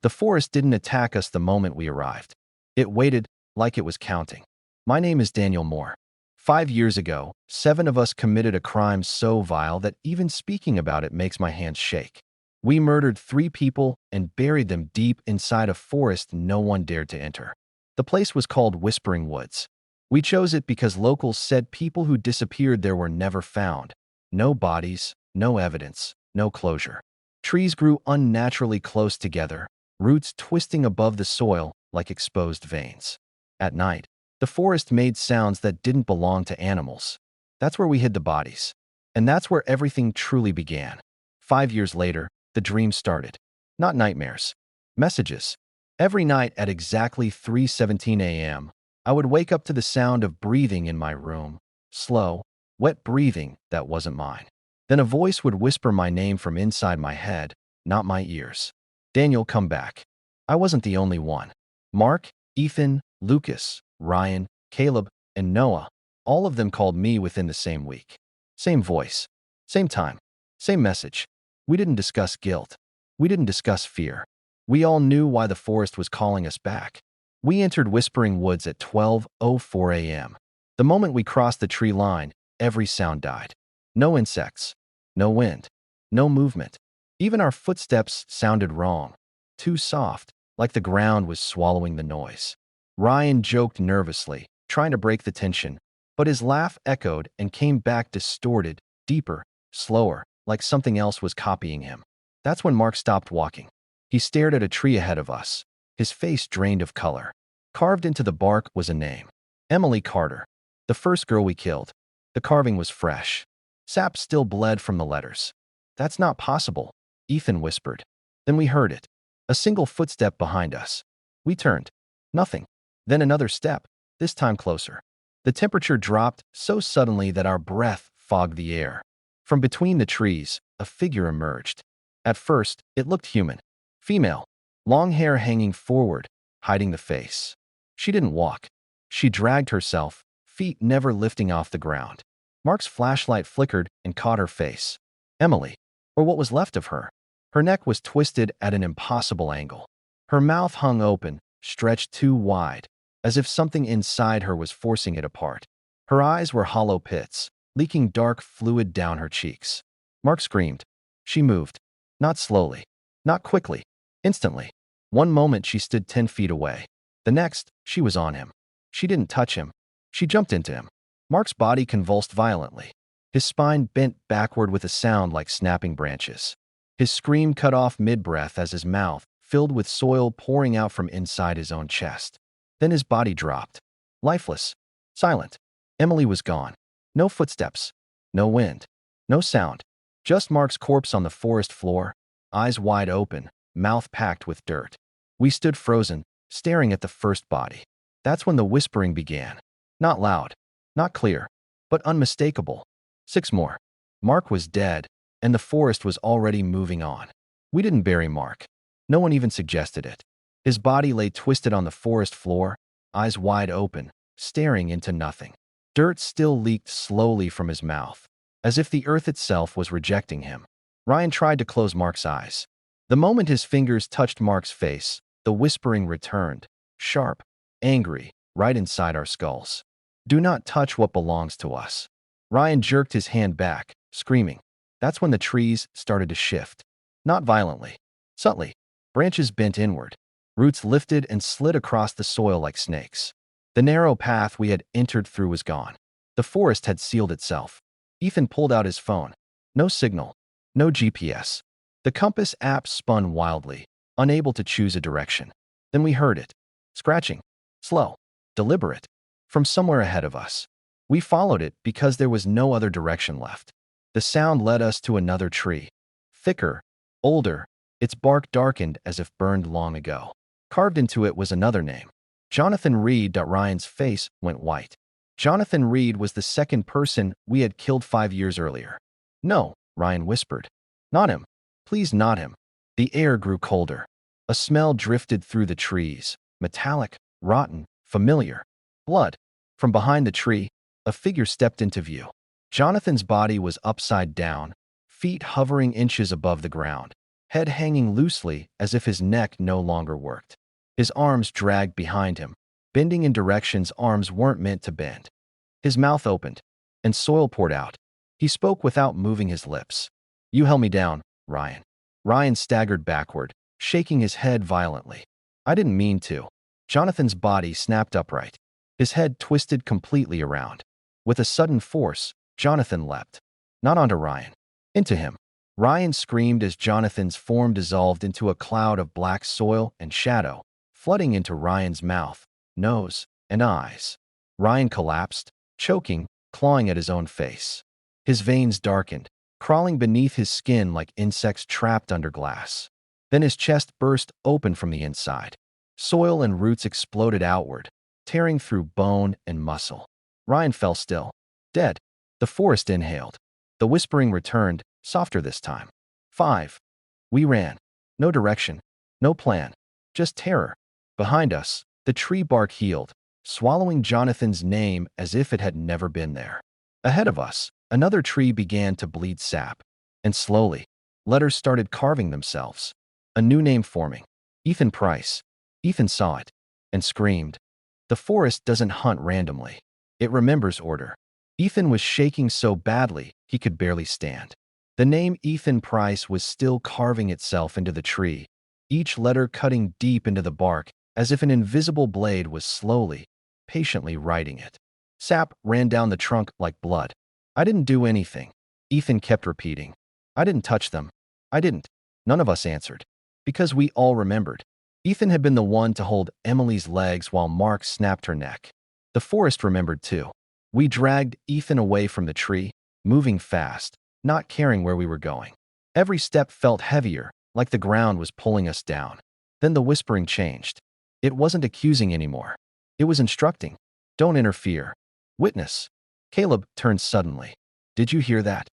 The forest didn't attack us the moment we arrived. It waited like it was counting. My name is Daniel Moore. 5 years ago, 7 of us committed a crime so vile that even speaking about it makes my hands shake. We murdered 3 people and buried them deep inside a forest no one dared to enter. The place was called Whispering Woods. We chose it because locals said people who disappeared there were never found. No bodies, no evidence, no closure. Trees grew unnaturally close together, roots twisting above the soil like exposed veins. At night, the forest made sounds that didn't belong to animals. That's where we hid the bodies. And that's where everything truly began. 5 years later, the dream started. Not nightmares. Messages. Every night at exactly 3:17 a.m., I would wake up to the sound of breathing in my room. Slow, wet breathing that wasn't mine. Then a voice would whisper my name from inside my head, not my ears. Daniel, come back. I wasn't the only one. Mark, Ethan, Lucas, Ryan, Caleb, and Noah, all of them called me within the same week. Same voice, same time, same message. We didn't discuss guilt. We didn't discuss fear. We all knew why the forest was calling us back. We entered Whispering Woods at 12:04 a.m. The moment we crossed the tree line, every sound died. No insects, no wind, no movement. Even our footsteps sounded wrong. Too soft, like the ground was swallowing the noise. Ryan joked nervously, trying to break the tension, but his laugh echoed and came back distorted, deeper, slower, like something else was copying him. That's when Mark stopped walking. He stared at a tree ahead of us, his face drained of color. Carved into the bark was a name. Emily Carter, the first girl we killed. The carving was fresh. Sap still bled from the letters. That's not possible, Ethan whispered. Then we heard it. A single footstep behind us. We turned. Nothing. Then another step, this time closer. The temperature dropped so suddenly that our breath fogged the air. From between the trees, a figure emerged. At first, it looked human. Female. Long hair hanging forward, hiding the face. She didn't walk. She dragged herself, feet never lifting off the ground. Mark's flashlight flickered and caught her face. Emily, or what was left of her. Her neck was twisted at an impossible angle. Her mouth hung open, stretched too wide, as if something inside her was forcing it apart. Her eyes were hollow pits, leaking dark fluid down her cheeks. Mark screamed. She moved. Not slowly. Not quickly. Instantly. One moment she stood 10 feet away. The next, she was on him. She didn't touch him. She jumped into him. Mark's body convulsed violently. His spine bent backward with a sound like snapping branches. His scream cut off mid-breath as his mouth, filled with soil pouring out from inside his own chest. Then his body dropped. Lifeless. Silent. Emily was gone. No footsteps. No wind. No sound. Just Mark's corpse on the forest floor, eyes wide open, mouth packed with dirt. We stood frozen, staring at the first body. That's when the whispering began. Not loud, not clear, but unmistakable. 6 more. Mark was dead, and the forest was already moving on. We didn't bury Mark. No one even suggested it. His body lay twisted on the forest floor, eyes wide open, staring into nothing. Dirt still leaked slowly from his mouth, as if the earth itself was rejecting him. Ryan tried to close Mark's eyes. The moment his fingers touched Mark's face, the whispering returned, sharp, angry, right inside our skulls. Do not touch what belongs to us. Ryan jerked his hand back, screaming. That's when the trees started to shift. Not violently. Subtly. Branches bent inward. Roots lifted and slid across the soil like snakes. The narrow path we had entered through was gone. The forest had sealed itself. Ethan pulled out his phone. No signal. No GPS. The compass app spun wildly, unable to choose a direction. Then we heard it. Scratching. Slow. Deliberate. From somewhere ahead of us. We followed it because there was no other direction left. The sound led us to another tree. Thicker. Older. Its bark darkened as if burned long ago. Carved into it was another name. Jonathan Reed. Ryan's face went white. Jonathan Reed was the second person we had killed 5 years earlier. No, Ryan whispered. Not him. Please not him. The air grew colder. A smell drifted through the trees. Metallic, rotten, familiar. Blood. From behind the tree, a figure stepped into view. Jonathan's body was upside down, feet hovering inches above the ground. head hanging loosely as if his neck no longer worked. His arms dragged behind him, bending in directions arms weren't meant to bend. His mouth opened, and soil poured out. He spoke without moving his lips. "You held me down, Ryan." Ryan staggered backward, shaking his head violently. "I didn't mean to." Jonathan's body snapped upright. His head twisted completely around. With a sudden force, Jonathan leapt. Not onto Ryan. Into him. Ryan screamed as Jonathan's form dissolved into a cloud of black soil and shadow, flooding into Ryan's mouth, nose, and eyes. Ryan collapsed, choking, clawing at his own face. His veins darkened, crawling beneath his skin like insects trapped under glass. Then his chest burst open from the inside. Soil and roots exploded outward, tearing through bone and muscle. Ryan fell still, dead. The forest inhaled. The whispering returned, softer this time. 5. We ran. No direction, no plan, just terror. Behind us, the tree bark healed, swallowing Jonathan's name as if it had never been there. Ahead of us, another tree began to bleed sap. And slowly, letters started carving themselves. A new name forming. Ethan Price. Ethan saw it and screamed. The forest doesn't hunt randomly. It remembers order. Ethan was shaking so badly he could barely stand. The name Ethan Price was still carving itself into the tree, each letter cutting deep into the bark as if an invisible blade was slowly, patiently writing it. Sap ran down the trunk like blood. "I didn't do anything," Ethan kept repeating. "I didn't touch them. I didn't." None of us answered. Because we all remembered. Ethan had been the one to hold Emily's legs while Mark snapped her neck. The forest remembered too. We dragged Ethan away from the tree, moving fast, not caring where we were going. Every step felt heavier, like the ground was pulling us down. Then the whispering changed. It wasn't accusing anymore. It was instructing. "Don't interfere. Witness." Caleb turned suddenly. "Did you hear that?"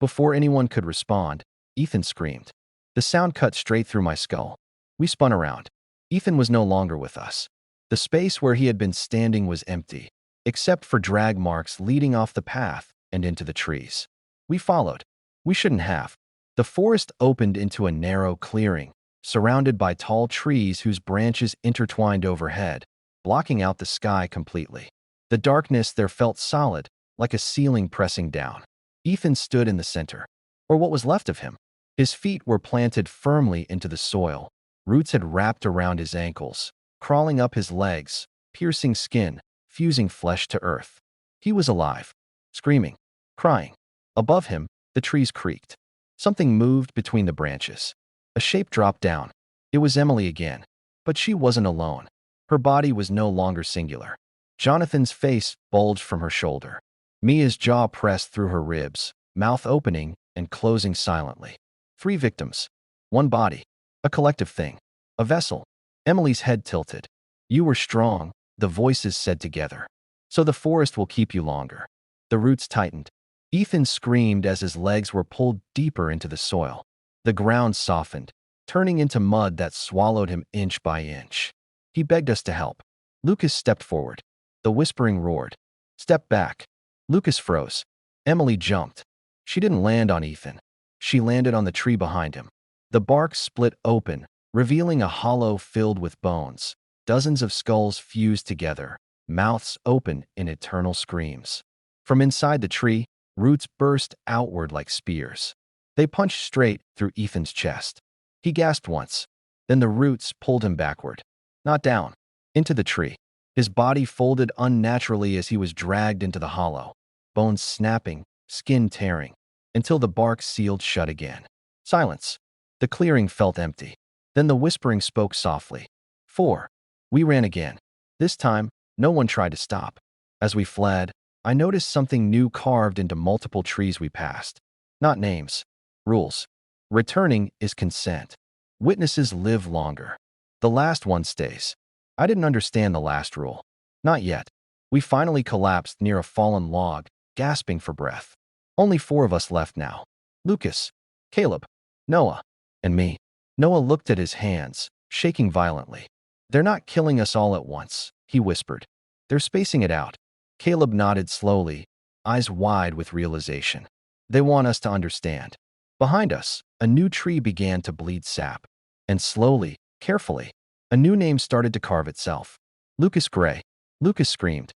Before anyone could respond, Ethan screamed. The sound cut straight through my skull. We spun around. Ethan was no longer with us. The space where he had been standing was empty, except for drag marks leading off the path and into the trees. We followed. We shouldn't have. The forest opened into a narrow clearing, surrounded by tall trees whose branches intertwined overhead, blocking out the sky completely. The darkness there felt solid, like a ceiling pressing down. Ethan stood in the center, or what was left of him. His feet were planted firmly into the soil. Roots had wrapped around his ankles, crawling up his legs, piercing skin, fusing flesh to earth. He was alive, screaming, crying. Above him, the trees creaked. Something moved between the branches. A shape dropped down. It was Emily again. But she wasn't alone. Her body was no longer singular. Jonathan's face bulged from her shoulder. Mia's jaw pressed through her ribs, mouth opening and closing silently. 3 victims. 1 body. A collective thing. A vessel. Emily's head tilted. "You were strong," the voices said together. "So the forest will keep you longer." The roots tightened. Ethan screamed as his legs were pulled deeper into the soil. The ground softened, turning into mud that swallowed him inch by inch. He begged us to help. Lucas stepped forward. The whispering roared. "Step back." Lucas froze. Emily jumped. She didn't land on Ethan. She landed on the tree behind him. The bark split open, revealing a hollow filled with bones. Dozens of skulls fused together, mouths open in eternal screams. From inside the tree, roots burst outward like spears. They punched straight through Ethan's chest. He gasped once. Then the roots pulled him backward. Not down. Into the tree. His body folded unnaturally as he was dragged into the hollow. Bones snapping, skin tearing, until the bark sealed shut again. Silence. The clearing felt empty. Then the whispering spoke softly. 4. We ran again. This time, no one tried to stop. As we fled, I noticed something new carved into multiple trees we passed. Not names. Rules. Returning is consent. Witnesses live longer. The last one stays. I didn't understand the last rule. Not yet. We finally collapsed near a fallen log, gasping for breath. Only 4 of us left now. Lucas, Caleb, Noah, and me. Noah looked at his hands, shaking violently. "They're not killing us all at once," he whispered. "They're spacing it out." Caleb nodded slowly, eyes wide with realization. "They want us to understand." Behind us, a new tree began to bleed sap. And slowly, carefully, a new name started to carve itself. Lucas Gray. Lucas screamed.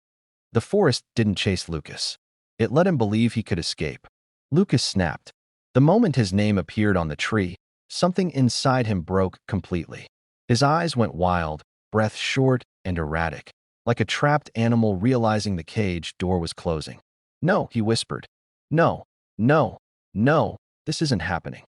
The forest didn't chase Lucas. It let him believe he could escape. Lucas snapped. The moment his name appeared on the tree, something inside him broke completely. His eyes went wild, breath short and erratic, like a trapped animal realizing the cage door was closing. "No," he whispered. "No, no, no, this isn't happening."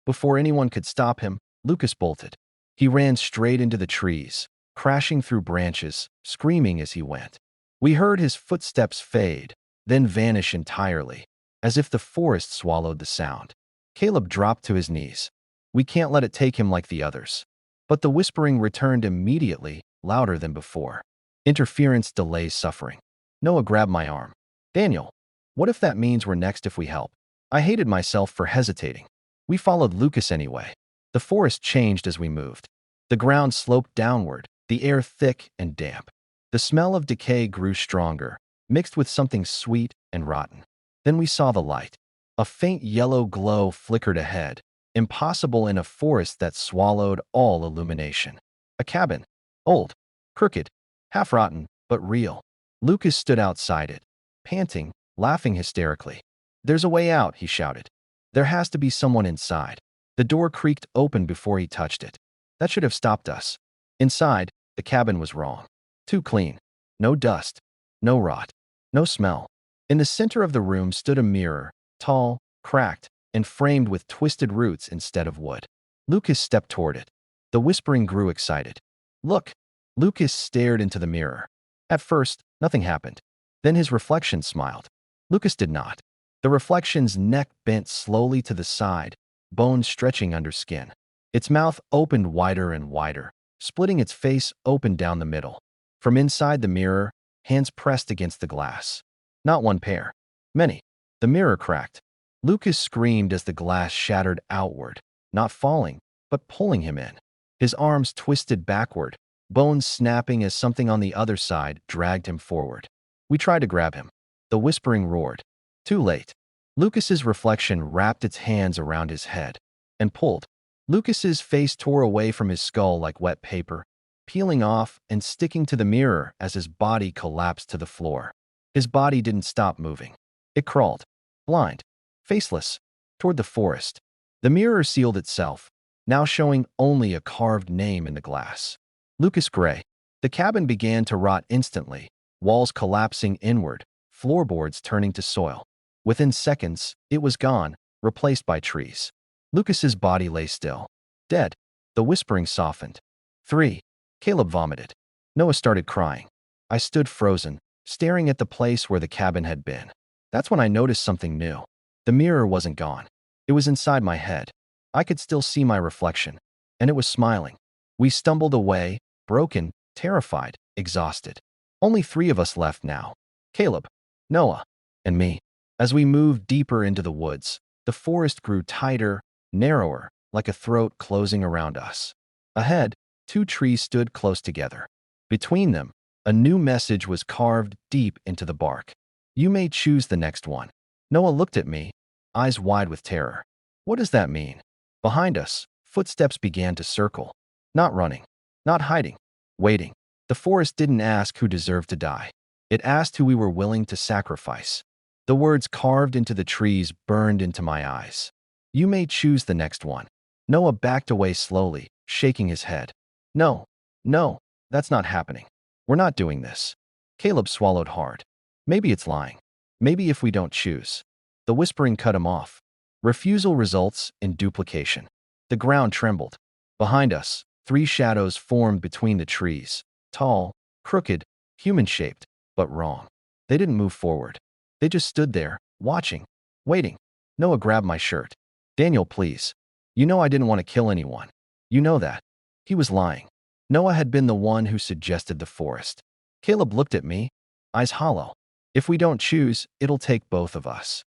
Before anyone could stop him, Lucas bolted. He ran straight into the trees, crashing through branches, screaming as he went. We heard his footsteps fade, then vanish entirely, as if the forest swallowed the sound. Caleb dropped to his knees. "We can't let it take him like the others." But the whispering returned immediately, louder than before. "Interference delays suffering." Noah grabbed my arm. "Daniel, what if that means we're next if we help?" I hated myself for hesitating. We followed Lucas anyway. The forest changed as we moved. The ground sloped downward, the air thick and damp. The smell of decay grew stronger, mixed with something sweet and rotten. Then we saw the light. A faint yellow glow flickered ahead, impossible in a forest that swallowed all illumination. A cabin. Old, crooked, half-rotten, but real. Lucas stood outside it, panting, laughing hysterically. "There's a way out," he shouted. "There has to be someone inside." The door creaked open before he touched it. That should have stopped us. Inside, the cabin was wrong. Too clean. No dust. No rot. No smell. In the center of the room stood a mirror, tall, cracked, and framed with twisted roots instead of wood. Lucas stepped toward it. The whispering grew excited. "Look!" Lucas stared into the mirror. At first, nothing happened. Then his reflection smiled. Lucas did not. The reflection's neck bent slowly to the side, bones stretching under skin. Its mouth opened wider and wider, splitting its face open down the middle. From inside the mirror, hands pressed against the glass. Not one pair. Many. The mirror cracked. Lucas screamed as the glass shattered outward, not falling, but pulling him in. His arms twisted backward, bones snapping as something on the other side dragged him forward. We tried to grab him. The whispering roared. Too late. Lucas's reflection wrapped its hands around his head and pulled. Lucas's face tore away from his skull like wet paper, peeling off and sticking to the mirror as his body collapsed to the floor. His body didn't stop moving. It crawled, blind, faceless, toward the forest. The mirror sealed itself, now showing only a carved name in the glass. Lucas Gray. The cabin began to rot instantly, walls collapsing inward, floorboards turning to soil. Within seconds, it was gone, replaced by trees. Lucas's body lay still. Dead. The whispering softened. 3. Caleb vomited. Noah started crying. I stood frozen, staring at the place where the cabin had been. That's when I noticed something new. The mirror wasn't gone. It was inside my head. I could still see my reflection, and it was smiling. We stumbled away, broken, terrified, exhausted. Only 3 of us left now. Caleb, Noah, and me. As we moved deeper into the woods, the forest grew tighter, narrower, like a throat closing around us. Ahead, 2 trees stood close together. Between them, a new message was carved deep into the bark. "You may choose the next one." Noah looked at me, eyes wide with terror. "What does that mean?" Behind us, footsteps began to circle. Not running, not hiding, waiting. The forest didn't ask who deserved to die. It asked who we were willing to sacrifice. The words carved into the trees burned into my eyes. "You may choose the next one." Noah backed away slowly, shaking his head. "No, no, that's not happening. We're not doing this." Caleb swallowed hard. "Maybe it's lying. Maybe if we don't choose." The whispering cut him off. Refusal results in duplication. The ground trembled. Behind us, 3 shadows formed between the trees. Tall, crooked, human-shaped, but wrong. They didn't move forward. They just stood there, watching, waiting. Noah grabbed my shirt. "Daniel, please. You know I didn't want to kill anyone. You know that." He was lying. Noah had been the one who suggested the forest. Caleb looked at me, eyes hollow. "If we don't choose, it'll take both of us."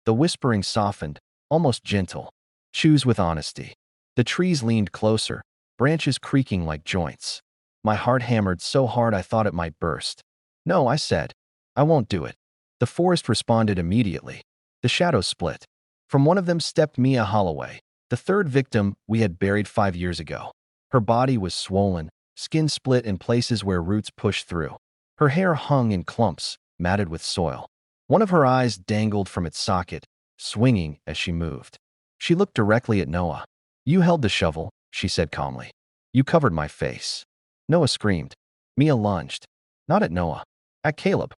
The whispering softened, almost gentle. "Choose with honesty." The trees leaned closer, branches creaking like joints. My heart hammered so hard I thought it might burst. "No," I said. "I won't do it." The forest responded immediately. The shadows split. From one of them stepped Mia Holloway, the third victim we had buried 5 years ago. Her body was swollen, skin split in places where roots pushed through. Her hair hung in clumps, matted with soil. One of her eyes dangled from its socket, swinging as she moved. She looked directly at Noah. "You held the shovel," she said calmly. "You covered my face." Noah screamed. Mia lunged. Not at Noah. At Caleb.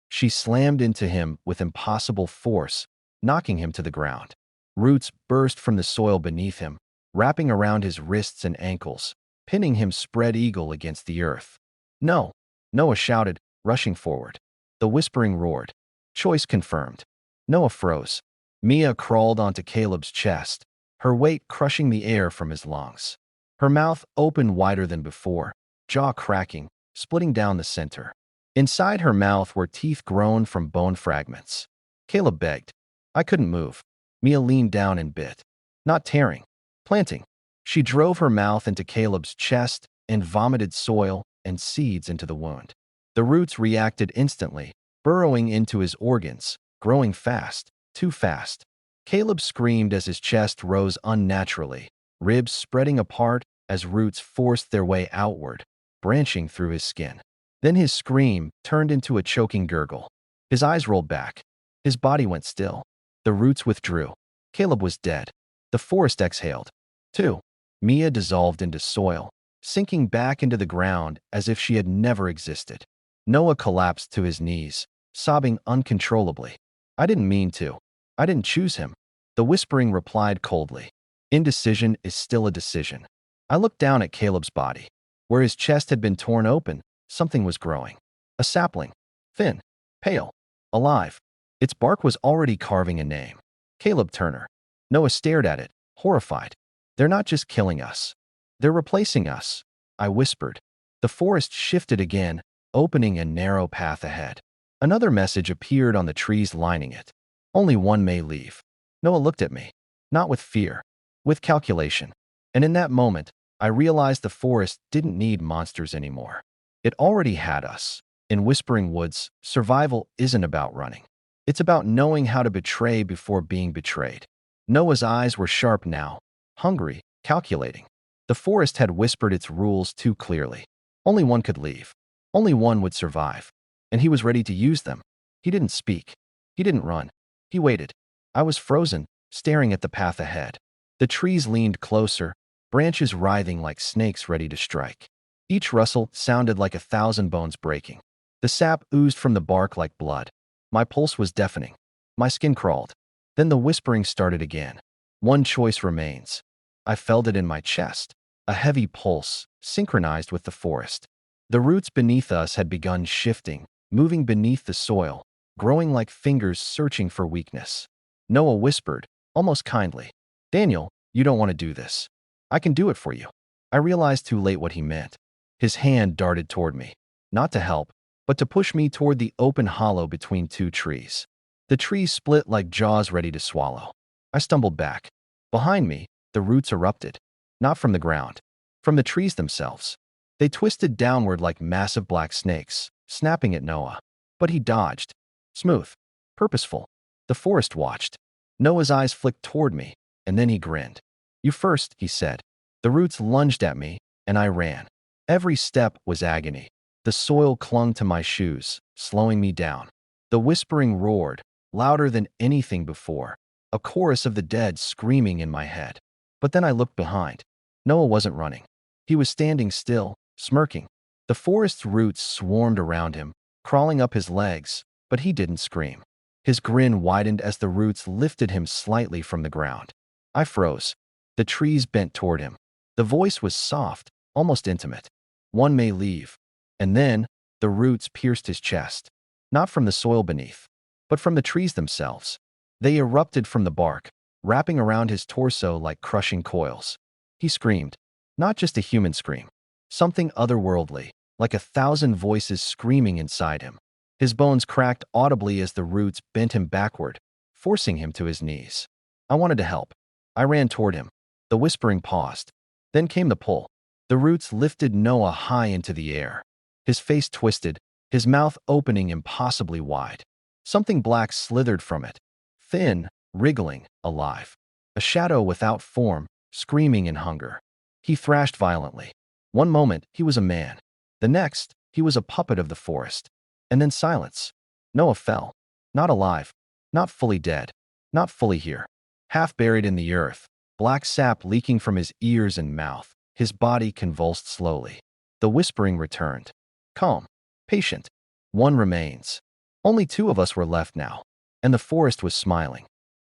She slammed into him with impossible force, knocking him to the ground. Roots burst from the soil beneath him, wrapping around his wrists and ankles, pinning him spread eagle against the earth. "No!" Noah shouted, rushing forward. The whispering roared. Choice confirmed. Noah froze. Mia crawled onto Caleb's chest, her weight crushing the air from his lungs. Her mouth opened wider than before, jaw cracking, splitting down the center. Inside her mouth were teeth grown from bone fragments. Caleb begged. I couldn't move. Mia leaned down and bit. Not tearing. Planting. She drove her mouth into Caleb's chest and vomited soil and seeds into the wound. The roots reacted instantly, burrowing into his organs, growing fast, too fast. Caleb screamed as his chest rose unnaturally, ribs spreading apart as roots forced their way outward, branching through his skin. Then his scream turned into a choking gurgle. His eyes rolled back. His body went still. The roots withdrew. Caleb was dead. The forest exhaled. Too. Mia dissolved into soil, sinking back into the ground as if she had never existed. Noah collapsed to his knees, sobbing uncontrollably. I didn't mean to. I didn't choose him. The whispering replied coldly. Indecision is still a decision. I looked down at Caleb's body. Where his chest had been torn open, something was growing. A sapling. Thin. Pale. Alive. Its bark was already carving a name. Caleb Turner. Noah stared at it, horrified. They're not just killing us. They're replacing us, I whispered. The forest shifted again, opening a narrow path ahead. Another message appeared on the trees lining it. Only one may leave. Noah looked at me. Not with fear. With calculation. And in that moment, I realized the forest didn't need monsters anymore. It already had us. In Whispering Woods, survival isn't about running. It's about knowing how to betray before being betrayed. Noah's eyes were sharp now, hungry, calculating. The forest had whispered its rules too clearly. Only one could leave. Only one would survive. And he was ready to use them. He didn't speak. He didn't run. He waited. I was frozen, staring at the path ahead. The trees leaned closer, branches writhing like snakes ready to strike. Each rustle sounded like 1,000 bones breaking. The sap oozed from the bark like blood. My pulse was deafening. My skin crawled. Then the whispering started again. One choice remains. I felt it in my chest. A heavy pulse, synchronized with the forest. The roots beneath us had begun shifting, moving beneath the soil, growing like fingers searching for weakness. Noah whispered, almost kindly, "Daniel, you don't want to do this. I can do it for you." I realized too late what he meant. His hand darted toward me, not to help, but to push me toward the open hollow between two trees. The trees split like jaws ready to swallow. I stumbled back. Behind me, the roots erupted, not from the ground, from the trees themselves. They twisted downward like massive black snakes, snapping at Noah. But he dodged. Smooth. Purposeful. The forest watched. Noah's eyes flicked toward me, and then he grinned. "You first," he said. The roots lunged at me, and I ran. Every step was agony. The soil clung to my shoes, slowing me down. The whispering roared, louder than anything before, a chorus of the dead screaming in my head. But then I looked behind. Noah wasn't running. He was standing still, smirking. The forest's roots swarmed around him, crawling up his legs, but he didn't scream. His grin widened as the roots lifted him slightly from the ground. I froze. The trees bent toward him. The voice was soft, almost intimate. One may leave. And then, the roots pierced his chest. Not from the soil beneath, but from the trees themselves. They erupted from the bark, wrapping around his torso like crushing coils. He screamed. Not just a human scream. Something otherworldly, like 1,000 voices screaming inside him. His bones cracked audibly as the roots bent him backward, forcing him to his knees. I wanted to help. I ran toward him. The whispering paused. Then came the pull. The roots lifted Noah high into the air. His face twisted, his mouth opening impossibly wide. Something black slithered from it. Thin, wriggling, alive. A shadow without form, screaming in hunger. He thrashed violently. One moment, he was a man. The next, he was a puppet of the forest. And then silence. Noah fell. Not alive. Not fully dead. Not fully here. Half buried in the earth, black sap leaking from his ears and mouth. His body convulsed slowly. The whispering returned. Calm. Patient. One remains. Only two of us were left now. And the forest was smiling.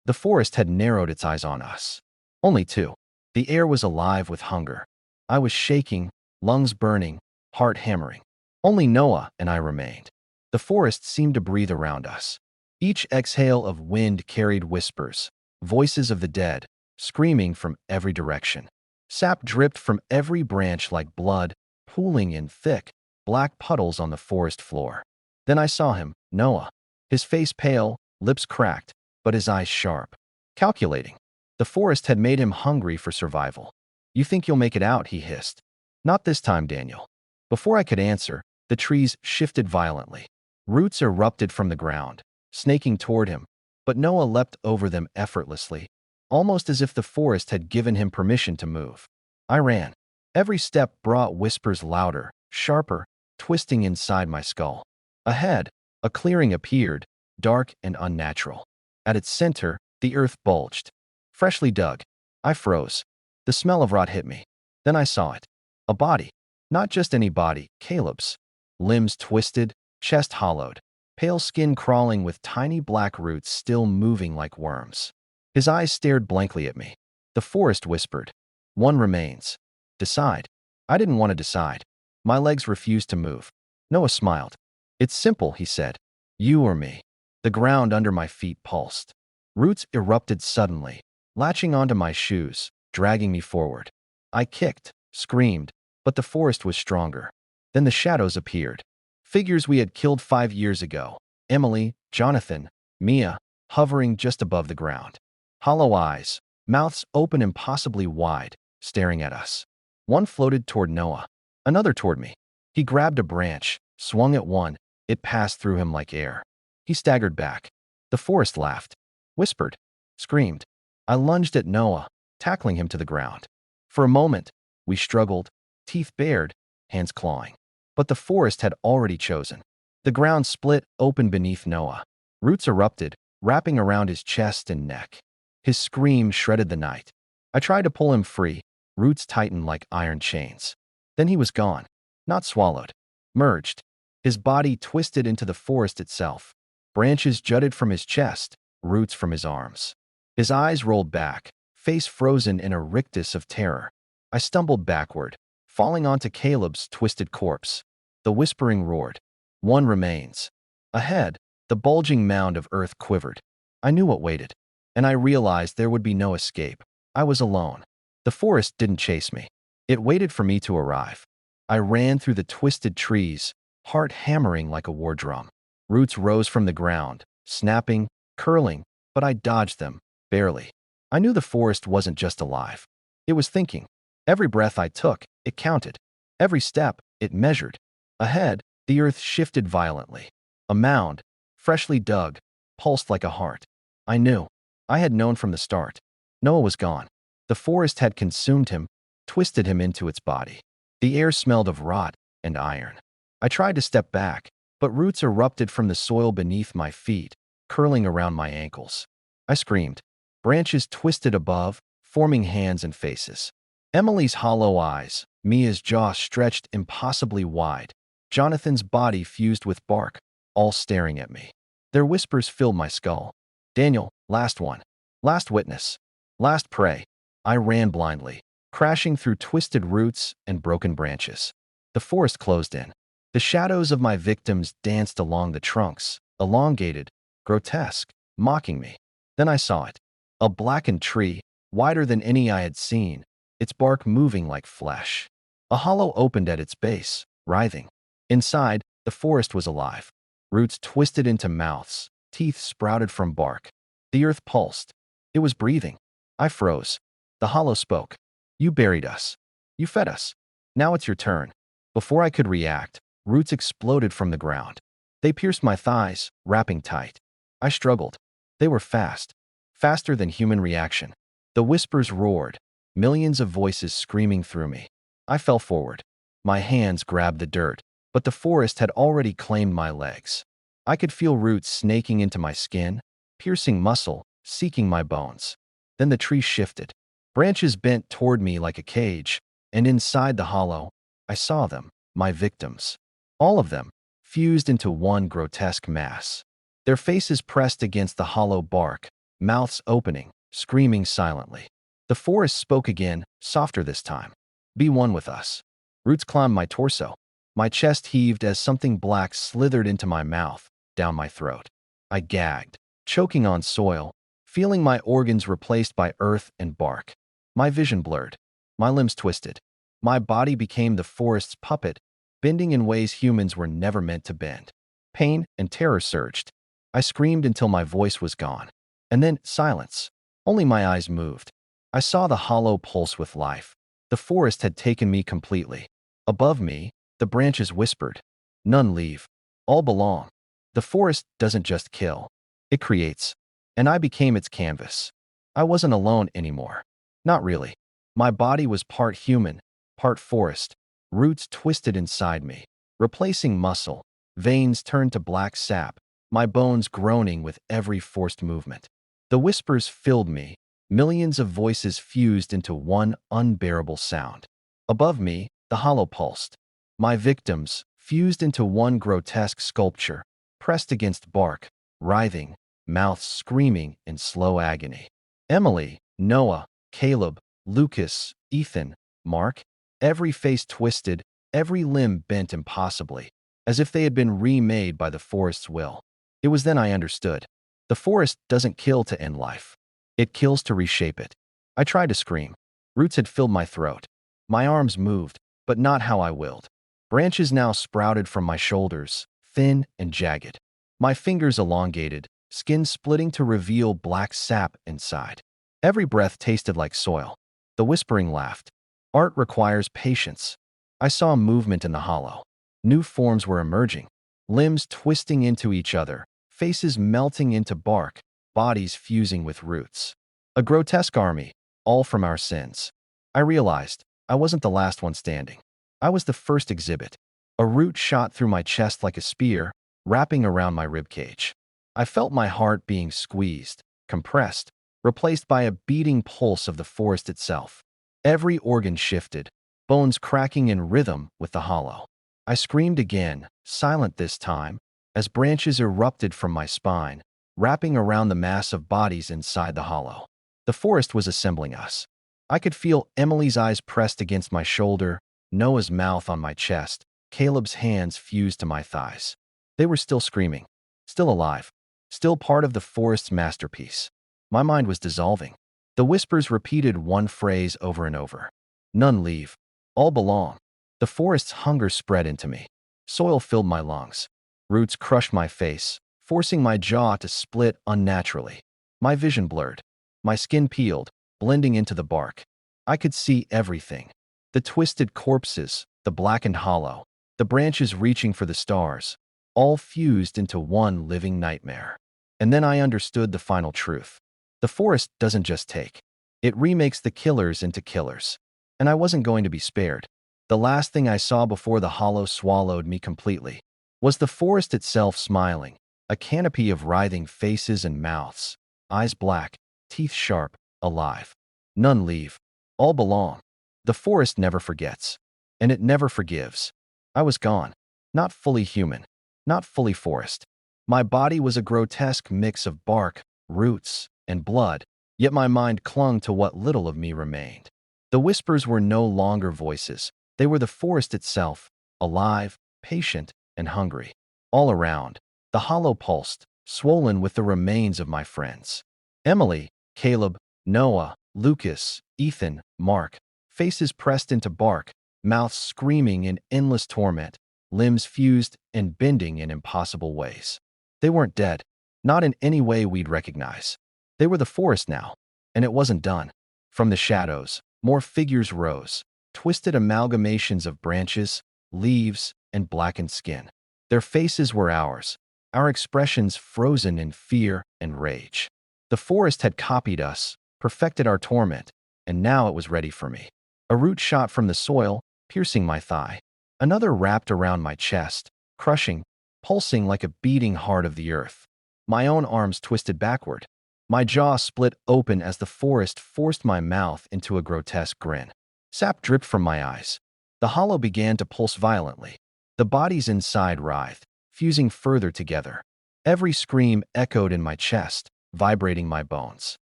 The forest had narrowed its eyes on us. Only two. The air was alive with hunger. I was shaking, lungs burning, heart hammering. Only Noah and I remained. The forest seemed to breathe around us. Each exhale of wind carried whispers, voices of the dead, screaming from every direction. Sap dripped from every branch like blood, pooling in thick, black puddles on the forest floor. Then I saw him, Noah. His face pale, lips cracked, but his eyes sharp. Calculating. The forest had made him hungry for survival. You think you'll make it out, he hissed. Not this time, Daniel. Before I could answer, the trees shifted violently. Roots erupted from the ground, snaking toward him, but Noah leapt over them effortlessly, almost as if the forest had given him permission to move. I ran. Every step brought whispers louder, sharper, twisting inside my skull. Ahead, a clearing appeared, dark and unnatural. At its center, the earth bulged. Freshly dug. I froze. The smell of rot hit me. Then I saw it. A body. Not just any body, Caleb's. Limbs twisted, chest hollowed, pale skin crawling with tiny black roots still moving like worms. His eyes stared blankly at me. The forest whispered, "One remains. Decide." I didn't want to decide. My legs refused to move. Noah smiled. "It's simple," he said. "You or me." The ground under my feet pulsed. Roots erupted suddenly, latching onto my shoes, dragging me forward. I kicked, screamed, but the forest was stronger. Then the shadows appeared. Figures we had killed 5 years ago. Emily, Jonathan, Mia, hovering just above the ground. Hollow eyes, mouths open impossibly wide, staring at us. One floated toward Noah, another toward me. He grabbed a branch, swung at one. It passed through him like air. He staggered back. The forest laughed, whispered, screamed. I lunged at Noah, tackling him to the ground. For a moment, we struggled, teeth bared, hands clawing. But the forest had already chosen. The ground split open beneath Noah. Roots erupted, wrapping around his chest and neck. His scream shredded the night. I tried to pull him free. Roots tightened like iron chains. Then he was gone. Not swallowed. Merged. His body twisted into the forest itself. Branches jutted from his chest, roots from his arms. His eyes rolled back, face frozen in a rictus of terror. I stumbled backward, falling onto Caleb's twisted corpse. The whispering roared. One remains. Ahead, the bulging mound of earth quivered. I knew what waited, and I realized there would be no escape. I was alone. The forest didn't chase me. It waited for me to arrive. I ran through the twisted trees, heart hammering like a war drum. Roots rose from the ground, snapping, curling, but I dodged them, barely. I knew the forest wasn't just alive. It was thinking. Every breath I took, it counted. Every step, it measured. Ahead, the earth shifted violently. A mound, freshly dug, pulsed like a heart. I knew. I had known from the start. Noah was gone. The forest had consumed him, twisted him into its body. The air smelled of rot and iron. I tried to step back, but roots erupted from the soil beneath my feet, curling around my ankles. I screamed. Branches twisted above, forming hands and faces. Emily's hollow eyes, Mia's jaw stretched impossibly wide, Jonathan's body fused with bark, all staring at me. Their whispers filled my skull. Daniel, last one. Last witness. Last prey. I ran blindly, crashing through twisted roots and broken branches. The forest closed in. The shadows of my victims danced along the trunks, elongated, grotesque, mocking me. Then I saw it. A blackened tree, wider than any I had seen, its bark moving like flesh. A hollow opened at its base, writhing. Inside, the forest was alive. Roots twisted into mouths, teeth sprouted from bark. The earth pulsed. It was breathing. I froze. The hollow spoke. You buried us. You fed us. Now it's your turn. Before I could react, roots exploded from the ground. They pierced my thighs, wrapping tight. I struggled. They were fast. faster than human reaction. The whispers roared, millions of voices screaming through me. I fell forward. My hands grabbed the dirt, but the forest had already claimed my legs. I could feel roots snaking into my skin, piercing muscle, seeking my bones. Then the tree shifted. Branches bent toward me like a cage, and inside the hollow, I saw them, my victims. All of them, fused into one grotesque mass. Their faces pressed against the hollow bark, mouths opening, screaming silently. The forest spoke again, softer this time. Be one with us. Roots climbed my torso. My chest heaved as something black slithered into my mouth, down my throat. I gagged, choking on soil, feeling my organs replaced by earth and bark. My vision blurred. My limbs twisted. My body became the forest's puppet, bending in ways humans were never meant to bend. Pain and terror surged. I screamed until my voice was gone. And then silence. Only my eyes moved. I saw the hollow pulse with life. The forest had taken me completely. Above me, the branches whispered, "None leave. All belong." The forest doesn't just kill. It creates. And I became its canvas. I wasn't alone anymore. Not really. My body was part human, part forest. Roots twisted inside me, replacing muscle. Veins turned to black sap, my bones groaning with every forced movement. The whispers filled me, millions of voices fused into one unbearable sound. Above me, the hollow pulsed. My victims, fused into one grotesque sculpture, pressed against bark, writhing, mouths screaming in slow agony. Emily, Noah, Caleb, Lucas, Ethan, Mark, every face twisted, every limb bent impossibly, as if they had been remade by the forest's will. It was then I understood. The forest doesn't kill to end life. It kills to reshape it. I tried to scream. Roots had filled my throat. My arms moved, but not how I willed. Branches now sprouted from my shoulders, thin and jagged. My fingers elongated, skin splitting to reveal black sap inside. Every breath tasted like soil. The whispering laughed. Art requires patience. I saw movement in the hollow. New forms were emerging, limbs twisting into each other, faces melting into bark, bodies fusing with roots. A grotesque army, all from our sins. I realized I wasn't the last one standing. I was the first exhibit. A root shot through my chest like a spear, wrapping around my ribcage. I felt my heart being squeezed, compressed, replaced by a beating pulse of the forest itself. Every organ shifted, bones cracking in rhythm with the hollow. I screamed again, silent this time, as branches erupted from my spine, wrapping around the mass of bodies inside the hollow. The forest was assembling us. I could feel Emily's eyes pressed against my shoulder, Noah's mouth on my chest, Caleb's hands fused to my thighs. They were still screaming, still alive, still part of the forest's masterpiece. My mind was dissolving. The whispers repeated one phrase over and over. None leave. All belong. The forest's hunger spread into me. Soil filled my lungs. Roots crushed my face, forcing my jaw to split unnaturally. My vision blurred. My skin peeled, blending into the bark. I could see everything. The twisted corpses, the blackened hollow, the branches reaching for the stars, all fused into one living nightmare. And then I understood the final truth. The forest doesn't just take. It remakes the killers into killers. And I wasn't going to be spared. The last thing I saw before the hollow swallowed me completely was the forest itself smiling, a canopy of writhing faces and mouths, eyes black, teeth sharp, alive. None leave. All belong. The forest never forgets. And it never forgives. I was gone. Not fully human. Not fully forest. My body was a grotesque mix of bark, roots, and blood, yet my mind clung to what little of me remained. The whispers were no longer voices. They were the forest itself, alive, patient, and hungry. All around, the hollow pulsed, swollen with the remains of my friends. Emily, Caleb, Noah, Lucas, Ethan, Mark, faces pressed into bark, mouths screaming in endless torment, limbs fused and bending in impossible ways. They weren't dead, not in any way we'd recognize. They were the forest now, and it wasn't done. From the shadows, more figures rose, twisted amalgamations of branches, leaves, and blackened skin. Their faces were ours, our expressions frozen in fear and rage. The forest had copied us, perfected our torment, and now it was ready for me. A root shot from the soil, piercing my thigh. Another wrapped around my chest, crushing, pulsing like a beating heart of the earth. My own arms twisted backward. My jaw split open as the forest forced my mouth into a grotesque grin. Sap dripped from my eyes. The hollow began to pulse violently. The bodies inside writhed, fusing further together. Every scream echoed in my chest, vibrating my bones.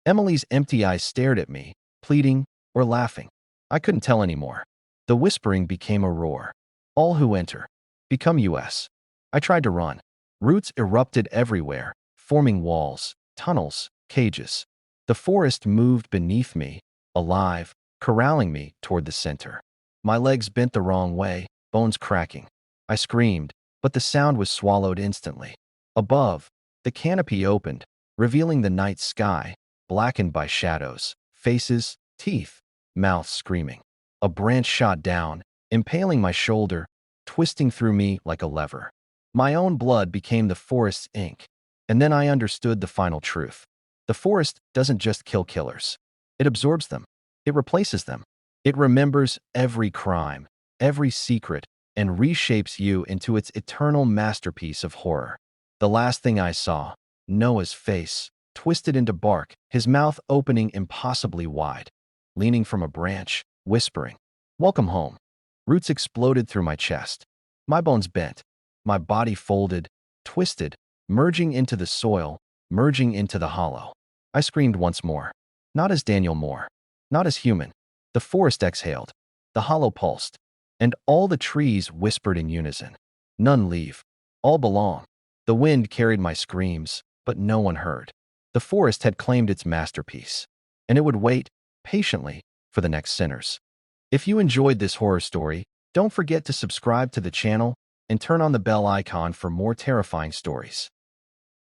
Emily's empty eyes stared at me, pleading or laughing. I couldn't tell anymore. The whispering became a roar. All who enter, become US. I tried to run. Roots erupted everywhere, forming walls, tunnels, cages. The forest moved beneath me, alive, corralling me toward the center. My legs bent the wrong way, bones cracking. I screamed, but the sound was swallowed instantly. Above, the canopy opened, revealing the night sky, blackened by shadows, faces, teeth, mouths screaming. A branch shot down, impaling my shoulder, twisting through me like a lever. My own blood became the forest's ink, and then I understood the final truth. The forest doesn't just kill killers. It absorbs them. It replaces them. It remembers every crime, every secret, and reshapes you into its eternal masterpiece of horror. The last thing I saw, Noah's face, twisted into bark, his mouth opening impossibly wide, leaning from a branch, whispering, "Welcome home." Roots exploded through my chest. My bones bent. My body folded, twisted, merging into the soil, merging into the hollow. I screamed once more. Not as Daniel Moore. Not as human. The forest exhaled. The hollow pulsed. And all the trees whispered in unison. None leave. All belong. The wind carried my screams, but no one heard. The forest had claimed its masterpiece, and it would wait, patiently, for the next sinners. If you enjoyed this horror story, don't forget to subscribe to the channel and turn on the bell icon for more terrifying stories.